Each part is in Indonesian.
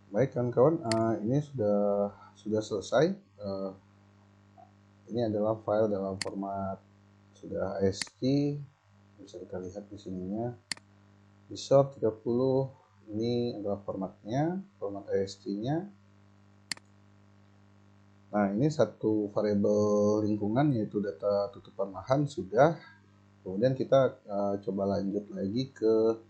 Baik kawan-kawan, ini sudah selesai. Ini adalah file dalam format sudah ASCII, bisa kita lihat di sininya. Bishop 30 ini adalah formatnya, format ASCII-nya. Nah, ini satu variabel lingkungan yaitu data tutupan lahan sudah. Kemudian kita coba lanjut lagi ke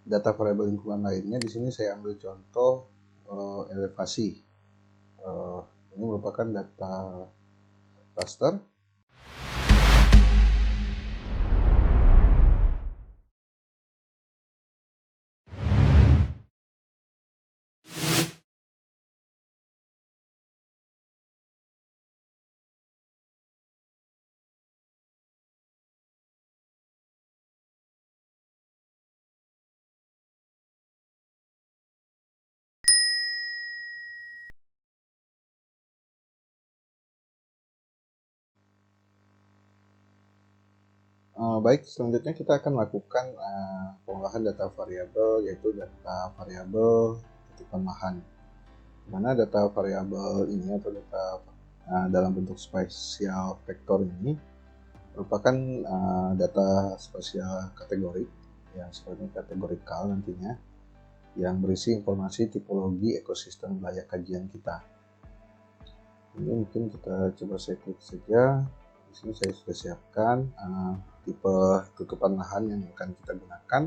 data variabel lingkungan lainnya. Di sini saya ambil contoh elevasi. Ini merupakan data raster. Baik, selanjutnya kita akan lakukan pengolahan data variabel, yaitu data variabel tutupan lahan. Mana data variabel ini atau data dalam bentuk spesial vektor ini merupakan data spesial kategori yang sifatnya kategorikal nantinya, yang berisi informasi tipologi ekosistem wilayah kajian kita. Ini mungkin kita coba saya klik saja. Di sini saya sudah siapkan tipe tutupan lahan yang akan kita gunakan,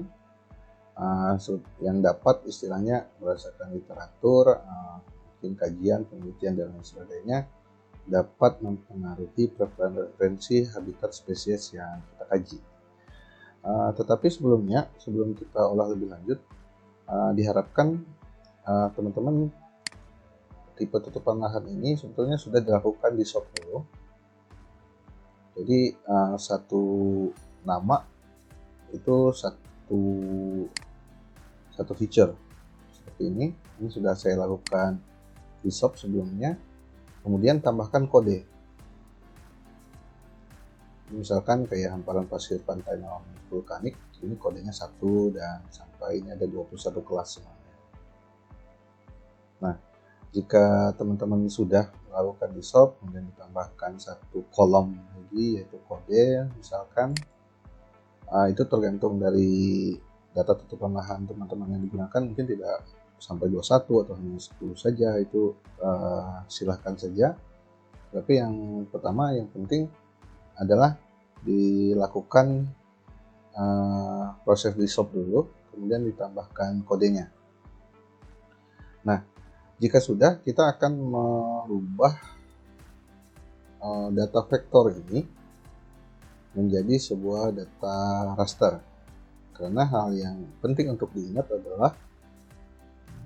yang dapat istilahnya berdasarkan literatur, mungkin kajian, penelitian dan lain sebagainya, dapat mempengaruhi preferensi habitat spesies yang kita kaji. Tetapi sebelum kita olah lebih lanjut, diharapkan teman-teman tipe tutupan lahan ini sebetulnya sudah dilakukan di SOP dulu. Jadi satu nama itu satu feature seperti ini sudah saya lakukan di SOP sebelumnya. Kemudian tambahkan kode. Misalkan kayak hamparan pasir pantai non vulkanik, ini kodenya 1 dan sampai ini ada 21 kelas semuanya. Nah, jika teman-teman sudah melakukan di SOP, kemudian ditambahkan satu kolom lagi yaitu kode, misalkan itu tergantung dari data tutupan lahan teman-teman yang digunakan, mungkin tidak sampai 21 atau hanya 10 saja, itu silahkan saja. Tapi yang pertama, yang penting adalah dilakukan proses di SOP dulu, kemudian ditambahkan kodenya. Nah, jika sudah, kita akan merubah data vektor ini menjadi sebuah data raster. Karena hal yang penting untuk diingat adalah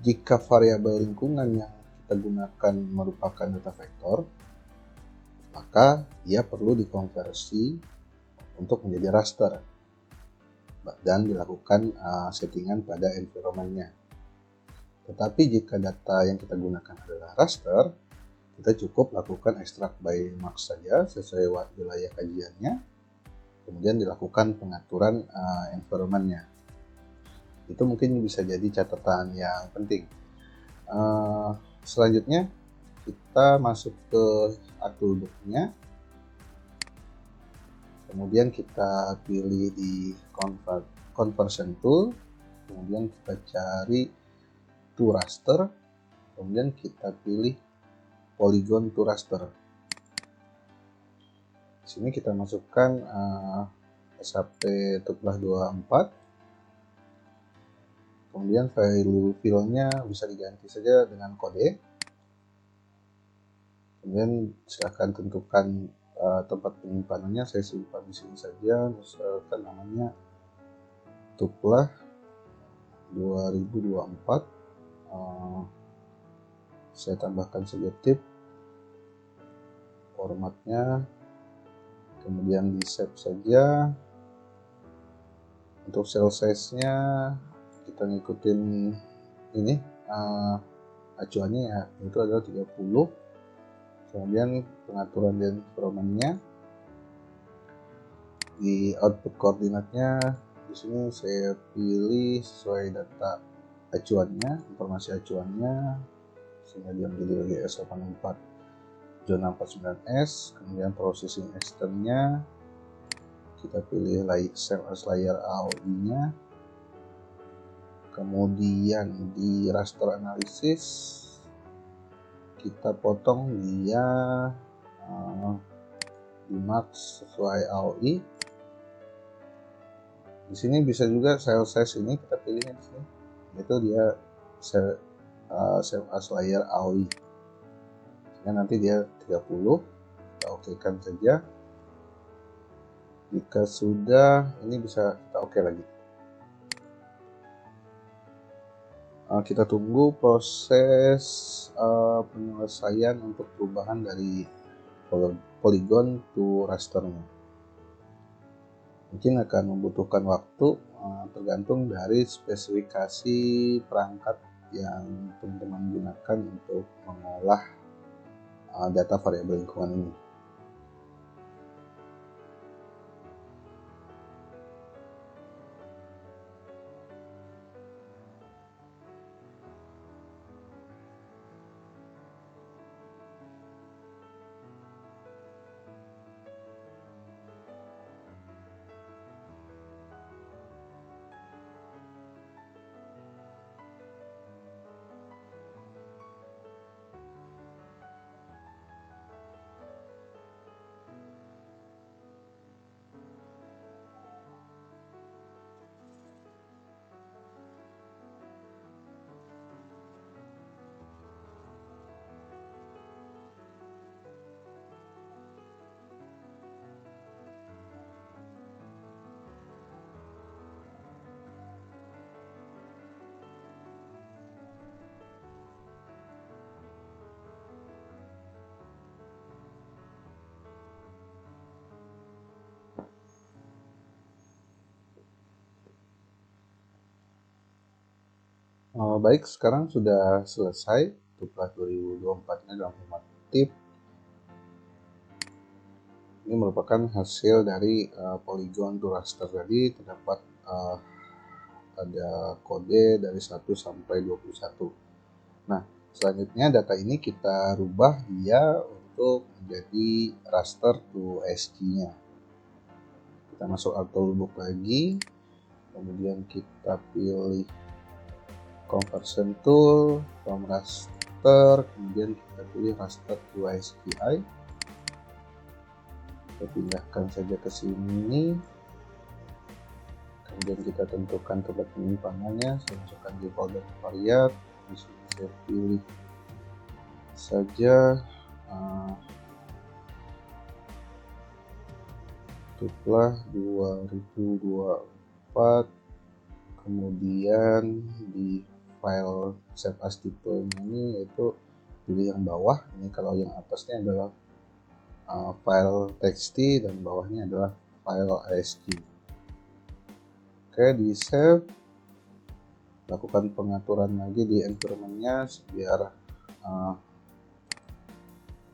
jika variabel lingkungan yang kita gunakan merupakan data vektor, maka ia perlu dikonversi untuk menjadi raster dan dilakukan settingan pada environment-nya. Tetapi jika data yang kita gunakan adalah raster, kita cukup lakukan extract by marks saja sesuai wilayah kajiannya, kemudian dilakukan pengaturan environment-nya. Itu mungkin bisa jadi catatan yang penting. Selanjutnya kita masuk ke toolbox-nya, kemudian kita pilih di conversion tool, kemudian kita cari to raster, kemudian kita pilih polygon to raster. Di sini kita masukkan SHP Tuklah 24, kemudian value fill-nya bisa diganti saja dengan kode. Kemudian silahkan tentukan tempat penyimpanannya, saya simpan di sini saja, misalkan namanya Tuklah 2024. Saya tambahkan saja tip, formatnya, kemudian di save saja. Untuk cell size-nya kita ngikutin ini acuannya ya, itu adalah 30. Kemudian pengaturan dan environment-nya, di output koordinatnya di sini saya pilih sesuai data acuannya, informasi acuannya, sehingga dia menjadi S84 zona 49S. Kemudian processing externnya kita pilih save as layer AOI-nya. Kemudian di raster analysis kita potong dia di max sesuai AOI. Di sini bisa juga cell size ini kita pilihnya di sini, itu dia save as layer AOI. Sehingga nanti dia 30. Kita okekan saja. Jika sudah, ini bisa kita oke lagi. Kita tunggu proses penyelesaian untuk perubahan dari polygon to rasternya. Mungkin akan membutuhkan waktu tergantung dari spesifikasi perangkat yang teman-teman gunakan untuk mengolah data variabel lingkungan ini. Baik, sekarang sudah selesai tugas 2024-nya dalam format tip. Ini merupakan hasil dari polygon to raster tadi. Terdapat ada kode dari 1 sampai 21. Nah, selanjutnya data ini kita rubah dia untuk menjadi raster to ASCII-nya. Kita masuk AutoLookbook lagi, kemudian kita pilih conversion tool from raster, kemudian kita pilih raster to ASCII. Kita pindahkan saja ke sini, kemudian kita tentukan tempat penyimpanannya. Saya masukkan di folder variat. Di sini saya pilih saja tutuplah 2024, kemudian di file save as type ini yaitu pilih yang bawah. Ini kalau yang atasnya adalah file txt dan bawahnya adalah file ASCII. Oke, di save, lakukan pengaturan lagi di environment-nya biar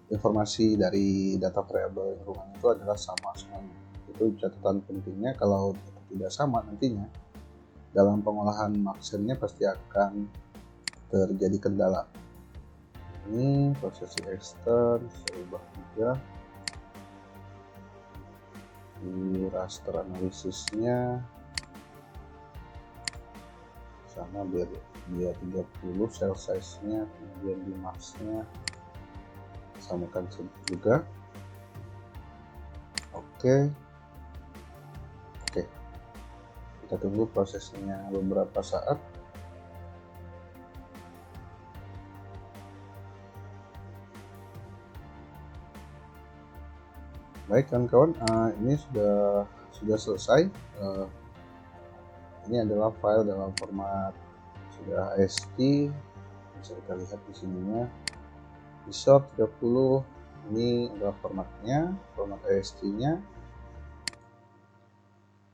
informasi dari data variabel lingkungan itu adalah sama semuanya. Itu catatan pentingnya. Kalau tidak sama, nantinya dalam pengolahan Maxen-nya pasti akan terjadi kendala. Ini processing extern saya ubah juga di raster analisisnya sama biar dia 30 cell size nya, kemudian di max nya samakan juga. Oke, kita tunggu prosesnya beberapa saat. Baik kawan-kawan, ini sudah selesai. Ini adalah file dalam format sudah ASCII, bisa kita lihat di sininya. Di short 30, ini adalah formatnya, format ASCII-nya.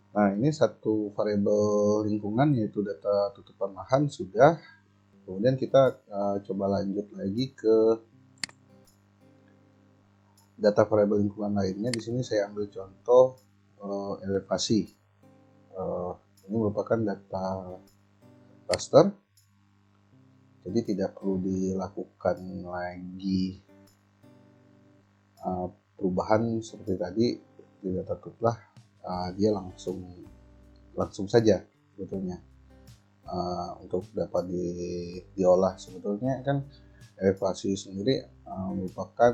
Nah, ini satu variabel lingkungan yaitu data tutupan lahan sudah. Kemudian kita coba lanjut lagi ke data variabel lingkungan lainnya. Di sini saya ambil contoh elevasi. Ini merupakan data raster. Jadi tidak perlu dilakukan lagi perubahan seperti tadi, di data tutlah dia langsung saja sebetulnya untuk dapat diolah. Sebetulnya kan elevasi sendiri merupakan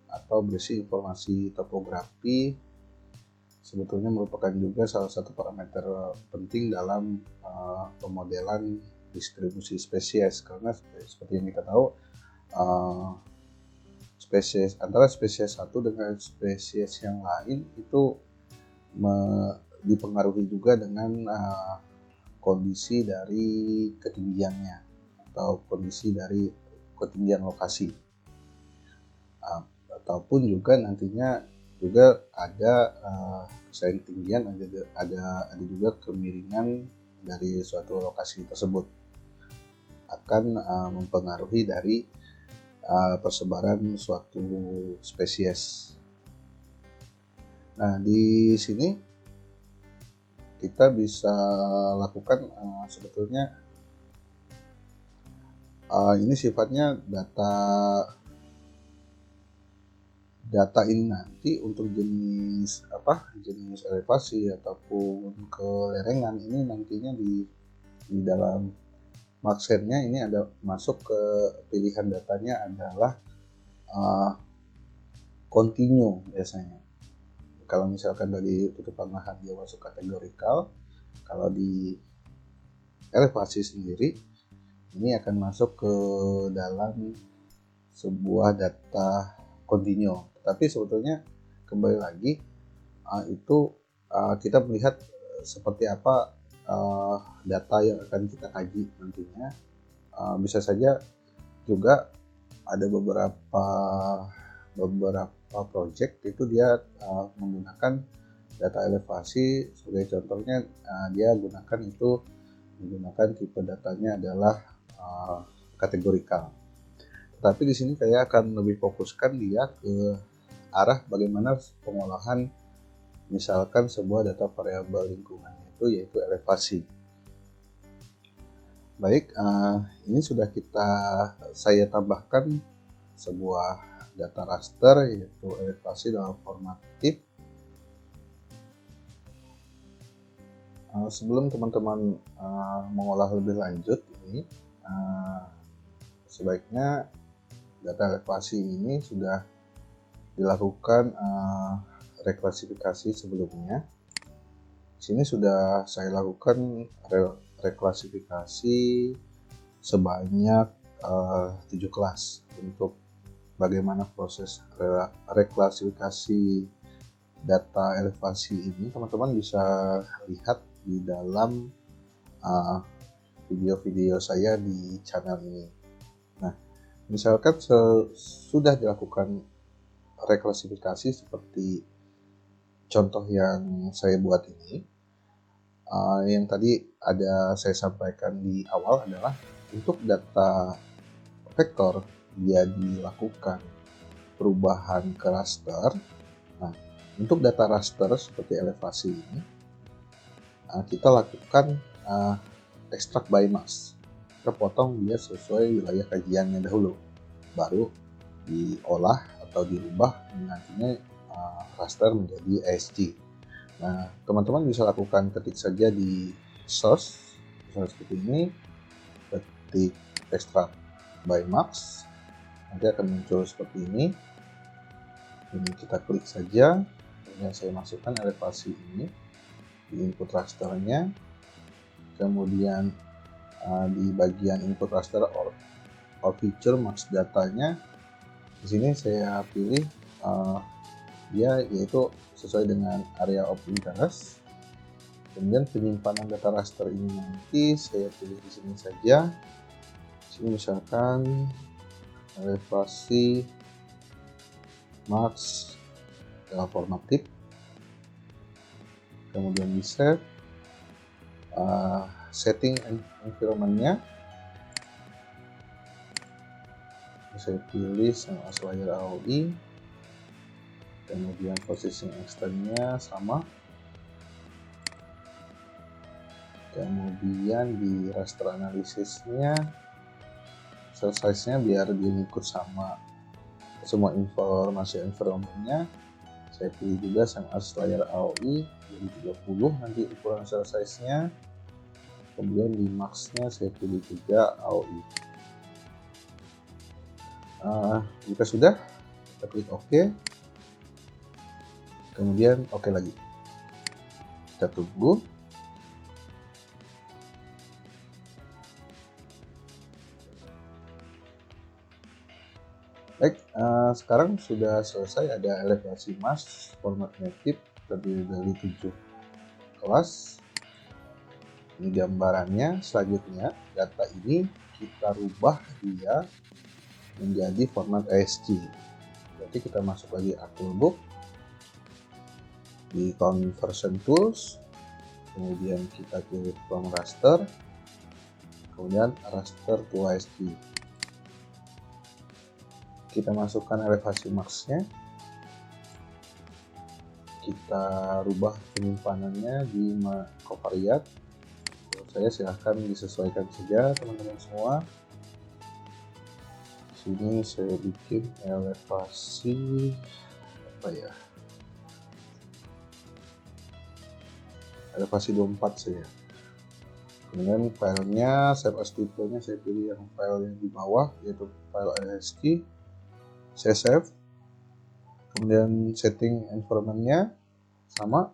atau berisi informasi topografi, sebetulnya merupakan juga salah satu parameter penting dalam pemodelan distribusi spesies, karena seperti yang kita tahu spesies antara spesies satu dengan spesies yang lain itu dipengaruhi juga dengan kondisi dari ketinggiannya atau kondisi dari ketinggian lokasi, ataupun juga nantinya juga ada selain ketinggian ada juga kemiringan dari suatu lokasi tersebut akan mempengaruhi dari persebaran suatu spesies. Nah, di sini kita bisa lakukan sebetulnya ini sifatnya data ini nanti untuk jenis elevasi ataupun kelerengan ini nantinya di dalam Maxennya ini ada masuk ke pilihan datanya adalah continue biasanya. Kalau misalkan dari tutupan lahan dia masuk kategorikal, kalau di elevasi sendiri ini akan masuk ke dalam sebuah data continue. Tapi sebetulnya kembali lagi itu kita melihat seperti apa data yang akan kita kaji nantinya. Bisa saja juga ada beberapa project itu dia menggunakan data elevasi. Sebagai contohnya dia menggunakan tipe datanya adalah kategorikal. Tapi di sini saya akan lebih fokuskan dia ke arah bagaimana pengolahan misalkan sebuah data variabel lingkungan itu yaitu elevasi. Baik, ini sudah saya tambahkan sebuah data raster yaitu elevasi dalam format TIFF. Sebelum teman-teman mengolah lebih lanjut ini, sebaiknya data elevasi ini sudah dilakukan reklasifikasi sebelumnya. Di sini sudah saya lakukan reklasifikasi sebanyak 7 kelas untuk bagaimana proses reklasifikasi data elevasi ini. Teman-teman bisa lihat di dalam video-video saya di channel ini. Nah, misalkan sudah dilakukan reklasifikasi seperti contoh yang saya buat ini, yang tadi saya sampaikan di awal adalah untuk data vektor dia dilakukan perubahan ke raster. Nah, untuk data raster seperti elevasi ini kita lakukan extract by mass. Kita potong dia sesuai wilayah kajiannya dahulu, baru diolah atau dirubah nantinya raster menjadi ASG. Nah, teman-teman bisa lakukan ketik saja di source seperti ini, ketik extract by max, nanti akan muncul seperti ini. Ini kita klik saja, kemudian saya masukkan elevasi ini di input rasternya, kemudian di bagian input raster or feature max datanya. Di sini saya pilih dia yaitu sesuai dengan area of interest. Kemudian penyimpanan data raster ini nanti saya pilih di sini saja. Di sini misalkan elevasi max dalam format TIFF. Kemudian di save, setting environment-nya saya pilih sama layer AOI, kemudian positioning externnya sama, kemudian di raster analisisnya cell size-nya biar dia ngikut sama semua informasi environment-nya. Saya pilih juga CMOS layer AOI jadi 30 nanti ukuran cell size-nya. Kemudian di max-nya saya pilih juga AOI. Jika sudah, kita klik OK. Kemudian OK lagi. Kita tunggu. Baik, sekarang sudah selesai, ada elevasi mask format native terdiri dari 7 kelas. Ini gambarannya. Selanjutnya data ini kita rubah dia menjadi format ASCII. Berarti kita masuk lagi Artbook di Conversion Tools, kemudian kita pilih from raster, kemudian raster to ASCII. Kita masukkan elevasi max-nya, kita rubah penyimpanannya di covariate. Menurut saya silahkan disesuaikan saja teman-teman semua. Di sini saya bikin elevasi apa ya? Elevasi 24 saja. Kemudian filenya, save as tipe-nya saya pilih yang file yang di bawah, yaitu file ASCII. Saya save, kemudian setting environment-nya sama,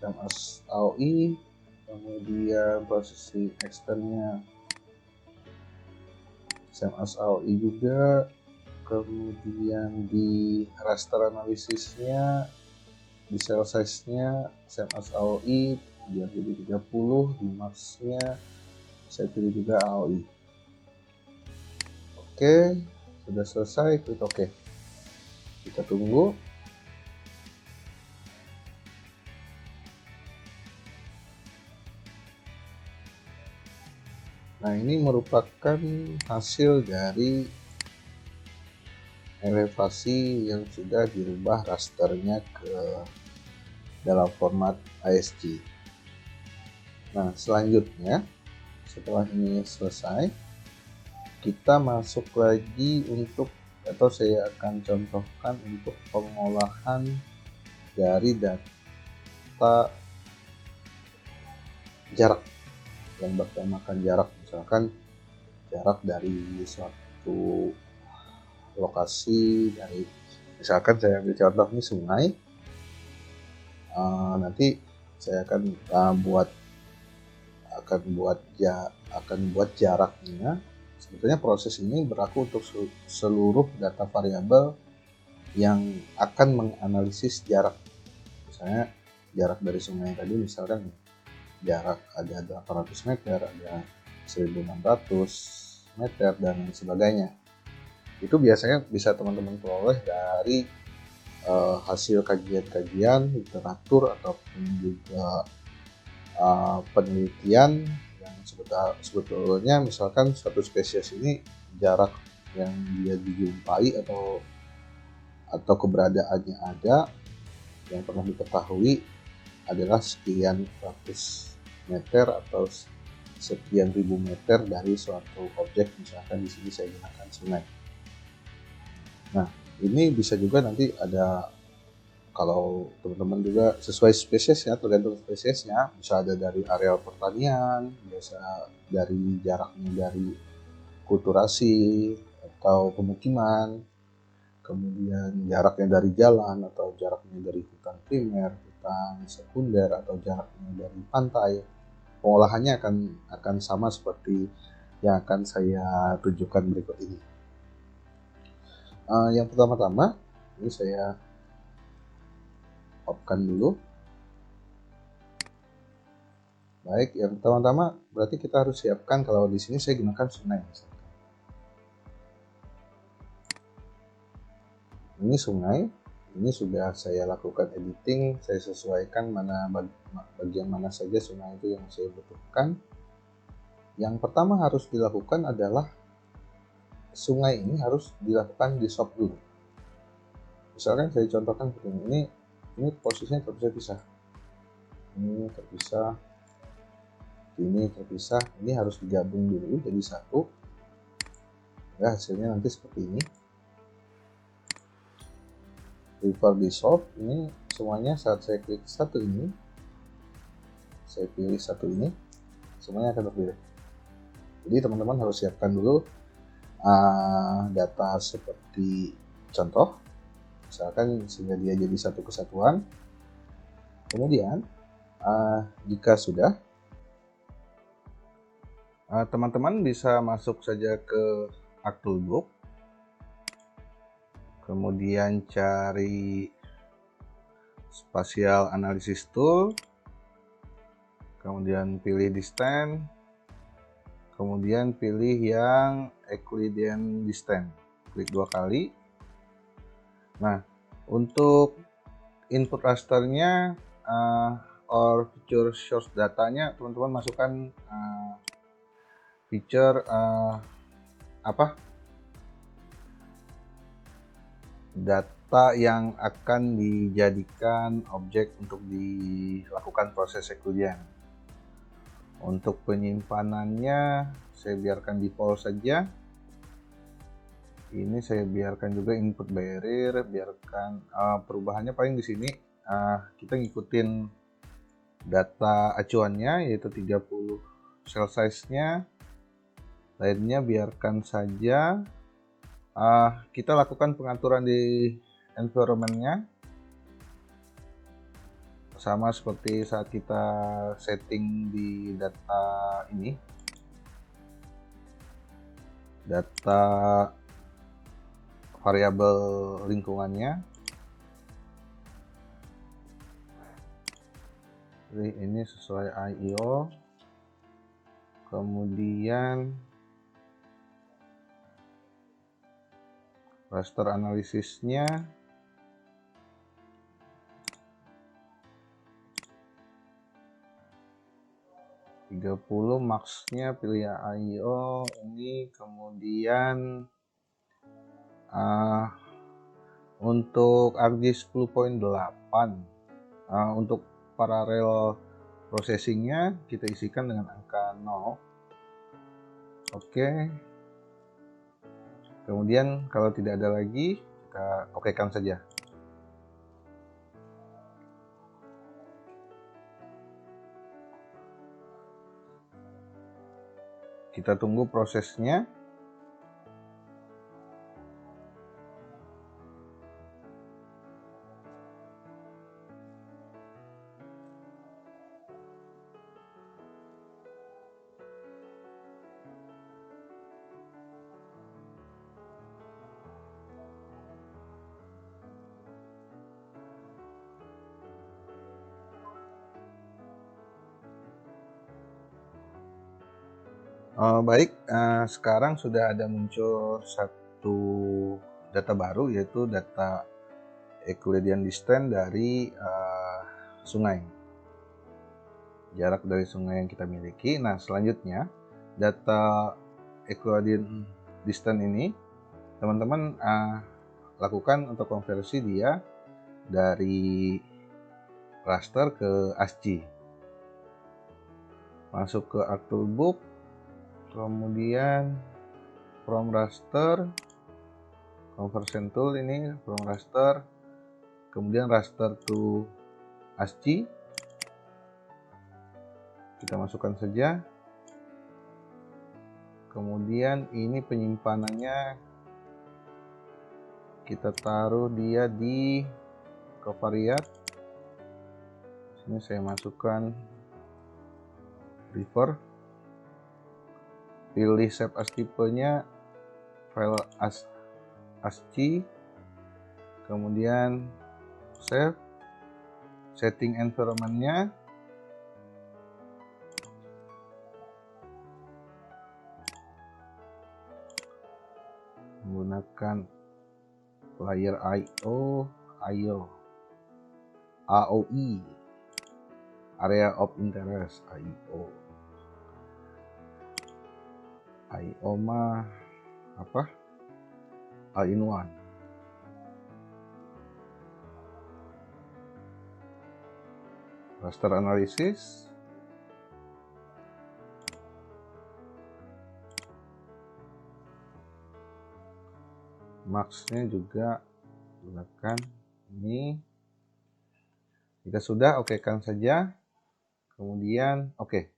CMOS AOI, kemudian processing extend-nya CMOS AOI juga, kemudian di raster analisisnya, di cell size-nya CMOS AOI biar jadi 30, di max-nya saya pilih juga AOI. Oke, sudah selesai, klik OK. Kita tunggu. Nah, ini merupakan hasil dari elevasi yang sudah dirubah rasternya ke dalam format ASCII. Nah, selanjutnya setelah ini selesai, kita masuk lagi untuk, atau saya akan contohkan untuk pengolahan dari data jarak yang bertemakan jarak, misalkan jarak dari suatu lokasi, dari misalkan saya ambil contoh ini sungai. Nanti saya akan buat jaraknya. Sebetulnya proses ini berlaku untuk seluruh data variabel yang akan menganalisis jarak. Misalnya jarak dari sungai tadi, misalkan jarak ada 800 meter, ada 1600 meter, dan sebagainya. Itu biasanya bisa teman-teman peroleh dari hasil kajian-kajian literatur ataupun juga penelitian yang sebetulnya misalkan suatu spesies ini jarak yang dia dijumpai atau keberadaannya ada yang pernah diketahui adalah sekian ratus meter atau sekian ribu meter dari suatu objek, misalkan di sini saya gunakan sungai. Nah, ini bisa juga nanti ada, kalau teman-teman juga sesuai spesies ya, tergantung spesiesnya, bisa ada dari areal pertanian, biasa dari jaraknya dari kulturasi atau pemukiman, kemudian jaraknya dari jalan atau jaraknya dari hutan primer, hutan sekunder, atau jaraknya dari pantai. Pengolahannya akan sama seperti yang akan saya tunjukkan berikut ini. Yang pertama-tama ini saya off-kan dulu. Baik, yang pertama-tama berarti kita harus siapkan, kalau di sini saya gunakan sungai. Ini sungai, ini sudah saya lakukan editing, saya sesuaikan bagian mana saja sungai itu yang saya butuhkan. Yang pertama harus dilakukan adalah sungai ini harus dilakukan di sop dulu. Misalkan saya contohkan seperti ini posisinya terpisah-pisah. Ini terpisah. ini terpisah, ini harus digabung dulu jadi satu ya, hasilnya nanti seperti ini. Refer dissolve, ini semuanya saat saya klik satu ini, saya pilih satu ini, semuanya akan terpilih. Jadi teman-teman harus siapkan dulu data seperti contoh, misalkan sehingga dia jadi satu kesatuan. Kemudian jika sudah, teman-teman bisa masuk saja ke ArcToolbox, kemudian cari Spatial Analysis Tool, kemudian pilih Distance, kemudian pilih yang Euclidean Distance, klik 2 kali. Nah, untuk input rasternya or feature source datanya, teman-teman masukkan feature data yang akan dijadikan objek untuk dilakukan proses Euclidean. Untuk penyimpanannya saya biarkan default saja. Ini saya biarkan juga input barrier, biarkan perubahannya paling di sini kita ngikutin data acuannya yaitu 30 cell size-nya. Lainnya biarkan saja. Kita lakukan pengaturan di environment-nya sama seperti saat kita setting di data ini, data variabel lingkungannya. Jadi ini sesuai IO, kemudian raster analisisnya (30) max-nya pilih IO ini, kemudian untuk ArcGIS 10.8 untuk parallel processingnya kita isikan dengan angka 0. Oke. Kemudian kalau tidak ada lagi, kita okekan saja. Kita tunggu prosesnya. Baik, sekarang sudah ada muncul satu data baru, yaitu data Euclidean Distance dari sungai, jarak dari sungai yang kita miliki. Nah, selanjutnya data Euclidean Distance ini teman-teman lakukan untuk konversi dia dari raster ke ASCII. Masuk ke ArcToolbox, kemudian from raster, conversion tool ini from raster, kemudian raster to ASCII, kita masukkan saja. Kemudian ini penyimpanannya kita taruh dia di covariate. Sini saya masukkan river, pilih save as tipenya file ASCII, kemudian save, setting environment-nya, menggunakan layer AOI, area of interest, IO mah apa? All-in-one. Raster analysis, Max-nya juga gunakan ini. Jika sudah, oke-kan saja. Kemudian oke.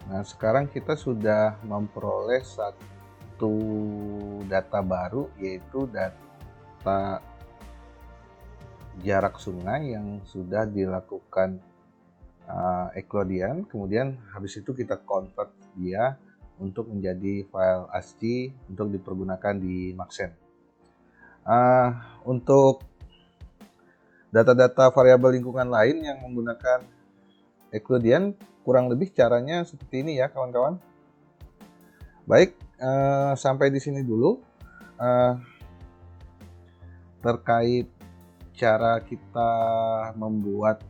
Nah, sekarang kita sudah memperoleh satu data baru, yaitu data jarak sungai yang sudah dilakukan Eclodian. Kemudian habis itu kita convert dia untuk menjadi file ASCII untuk dipergunakan di Maxent. Untuk data-data variabel lingkungan lain yang menggunakan Eclodian, kurang lebih caranya seperti ini ya kawan-kawan. Baik, sampai di sini dulu terkait cara kita membuat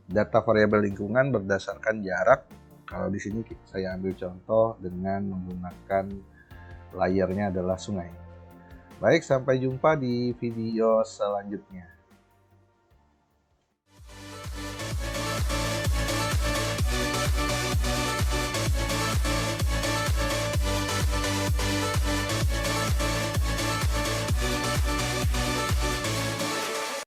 data variabel lingkungan berdasarkan jarak. Kalau di sini saya ambil contoh dengan menggunakan layernya adalah sungai. Baik, sampai jumpa di video selanjutnya.